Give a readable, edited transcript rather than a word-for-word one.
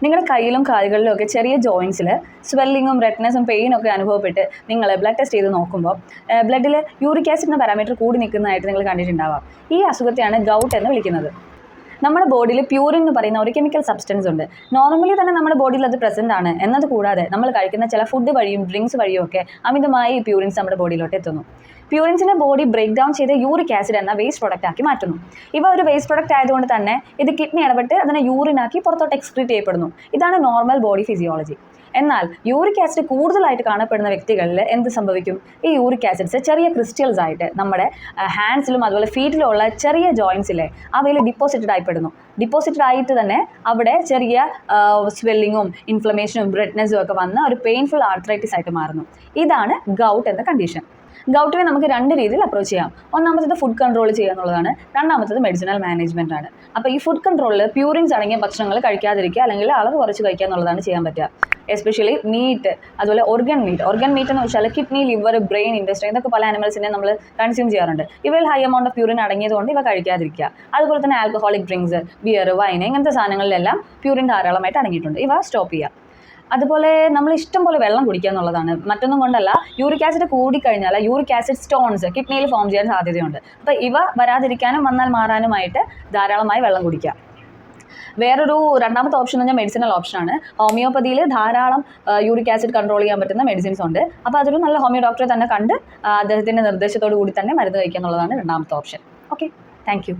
നിങ്ങളുടെ കയ്യിലും കാലുകളിലും ഒക്കെ ചെറിയ ജോയിൻസിൽ സ്വെല്ലിങ്ങും റെഡ്നെസ്സും പെയിനും ഒക്കെ അനുഭവപ്പെട്ട് നിങ്ങൾ ബ്ലഡ് ടെസ്റ്റ് ചെയ്ത് നോക്കുമ്പോൾ ബ്ലഡിൽ യൂറിക് ആസിഡ് എന്ന പാരാമീറ്റർ കൂടി നിൽക്കുന്നതായിട്ട് നിങ്ങൾ കണ്ടിട്ടുണ്ടാവാം. ഈ അസുഖത്തെയാണ് ഗൗട്ട് എന്ന് വിളിക്കുന്നത്. നമ്മുടെ ബോഡിയിൽ പ്യൂറിൻ എന്ന് പറയുന്ന ഒരു കെമിക്കൽ സബ്സ്റ്റൻസ് ഉണ്ട്. നോർമലി തന്നെ നമ്മുടെ ബോഡിയിൽ അത് പ്രസൻ്റ് ആണ്. എന്നത് കൂടാതെ നമ്മൾ കഴിക്കുന്ന ചില ഫുഡ് വഴിയും ഡ്രിങ്ക്സ് വഴിയും ഒക്കെ അമിതമായി ഈ പ്യൂറിൻസ് നമ്മുടെ ബോഡിയിലോട്ട് എത്തുന്നു. പ്യൂറിൻസിനെ ബോഡി ബ്രേക്ക് ഡൗൺ ചെയ്ത് യൂറിക് ആസിഡ് എന്ന വേസ്റ്റ് പ്രൊഡക്റ്റ് ആക്കി മാറ്റുന്നു. ഇവ ഒരു വേസ്റ്റ് പ്രൊഡക്റ്റ് ആയതുകൊണ്ട് തന്നെ ഇത് കിഡ്നി ഇടപെട്ട് അതിനെ യൂറിനാക്കി പുറത്തോട്ട് എക്സ്ക്രീറ്റ് ചെയ്യപ്പെടുന്നു. ഇതാണ് നോർമൽ ബോഡി ഫിസിയോളജി. എന്നാൽ യൂറിക് ആസിഡ് കൂടുതലായിട്ട് കാണപ്പെടുന്ന വ്യക്തികളിൽ എന്ത് സംഭവിക്കും? ഈ യൂറിക് ആസിഡ്സ് ചെറിയ ക്രിസ്റ്റൽസ് ആയിട്ട് നമ്മുടെ ഹാൻഡ്സിലും അതുപോലെ ഫീറ്റിലും ഉള്ള ചെറിയ ജോയിൻസിലെ അവയിൽ ഡിപ്പോസിറ്റഡ് ആയിപ്പെടുന്നു. ഡിപ്പോസിറ്റഡ് ആയിട്ട് തന്നെ അവിടെ ചെറിയ സ്വെല്ലിങ്ങും ഇൻഫ്ലമേഷനും റെഡ്നെസ്സും ഒക്കെ വന്ന് ഒരു പെയിൻഫുൾ ആർത്രൈറ്റിസ് ആയിട്ട് മാറുന്നു. ഇതാണ് ഗൗട്ട് എന്ന കണ്ടീഷൻ. ഗൗട്ടിനെ നമുക്ക് രണ്ട് രീതിയിൽ അപ്രോച്ച് ചെയ്യാം. ഒന്നാമത്തേത് ഫുഡ് കൺട്രോൾ ചെയ്യുക എന്നുള്ളതാണ്. രണ്ടാമത്തേത് മെഡിസിനൽ മാനേജ്മെൻ്റ് ആണ്. അപ്പോൾ ഈ ഫുഡ് കൺട്രോളിൽ പ്യൂറിൻസ് അടങ്ങിയ ഭക്ഷണങ്ങൾ കഴിക്കാതിരിക്കുക, അല്ലെങ്കിൽ അളവ് കുറച്ച് കഴിക്കുക എന്നുള്ളതാണ് ചെയ്യാൻ പറ്റുക. എസ്പെഷ്യലി മീറ്റ്, അതുപോലെ ഓർഗൻ മീറ്റ് എന്ന് വെച്ചാൽ കിഡ്നി, ലിവർ, ബ്രെയിൻ, ഇൻഡസ്ട്രി ഇതൊക്കെ പല ആനിമൽസിനെ നമ്മൾ കൺസ്യൂം ചെയ്യാറുണ്ട്. ഇവയിൽ ഹൈ എമൗണ്ട് ഓഫ് പ്യൂറിൻ അടങ്ങിയതുകൊണ്ട് ഇവ കഴിക്കാതിരിക്കുക. അതുപോലെ തന്നെ ആൽക്കഹോളിക് ഡ്രിങ്ക്സ്, ബിയർ, വൈൻ ഇങ്ങനത്തെ സാധനങ്ങളിലെല്ലാം പ്യൂറിൻ ധാരാളമായിട്ട് അടങ്ങിയിട്ടുണ്ട്. ഇവ സ്റ്റോപ്പ് ചെയ്യുക. അതുപോലെ നമ്മൾ ഇഷ്ടം പോലെ വെള്ളം കുടിക്കുക എന്നുള്ളതാണ്. മറ്റൊന്നും കൊണ്ടല്ല, യൂറിക് ആസിഡ് കൂടിക്കഴിഞ്ഞാൽ യൂറിക് ആസിഡ് സ്റ്റോൺസ് കിഡ്നിയിൽ ഫോം ചെയ്യാൻ സാധ്യതയുണ്ട്. അപ്പോൾ ഇവ വരാതിരിക്കാനും വന്നാൽ മാറാനുമായിട്ട് ധാരാളമായി വെള്ളം കുടിക്കുക. വേറൊരു രണ്ടാമത്തെ ഓപ്ഷൻ എന്ന് പറഞ്ഞാൽ മെഡിസിനൽ ഓപ്ഷനാണ്. ഹോമിയോപ്പതിയിൽ ധാരാളം യൂറിക് ആസിഡ് കൺട്രോൾ ചെയ്യാൻ പറ്റുന്ന മെഡിസിൻസ് ഉണ്ട്. അപ്പോൾ അതൊരു നല്ല ഹോമിയോ ഡോക്ടറെ തന്നെ കണ്ട് അദ്ദേഹത്തിൻ്റെ നിർദ്ദേശത്തോടു കൂടി തന്നെ മരുന്ന് കഴിക്കുക എന്നുള്ളതാണ് രണ്ടാമത്തെ ഓപ്ഷൻ. Okay, thank you.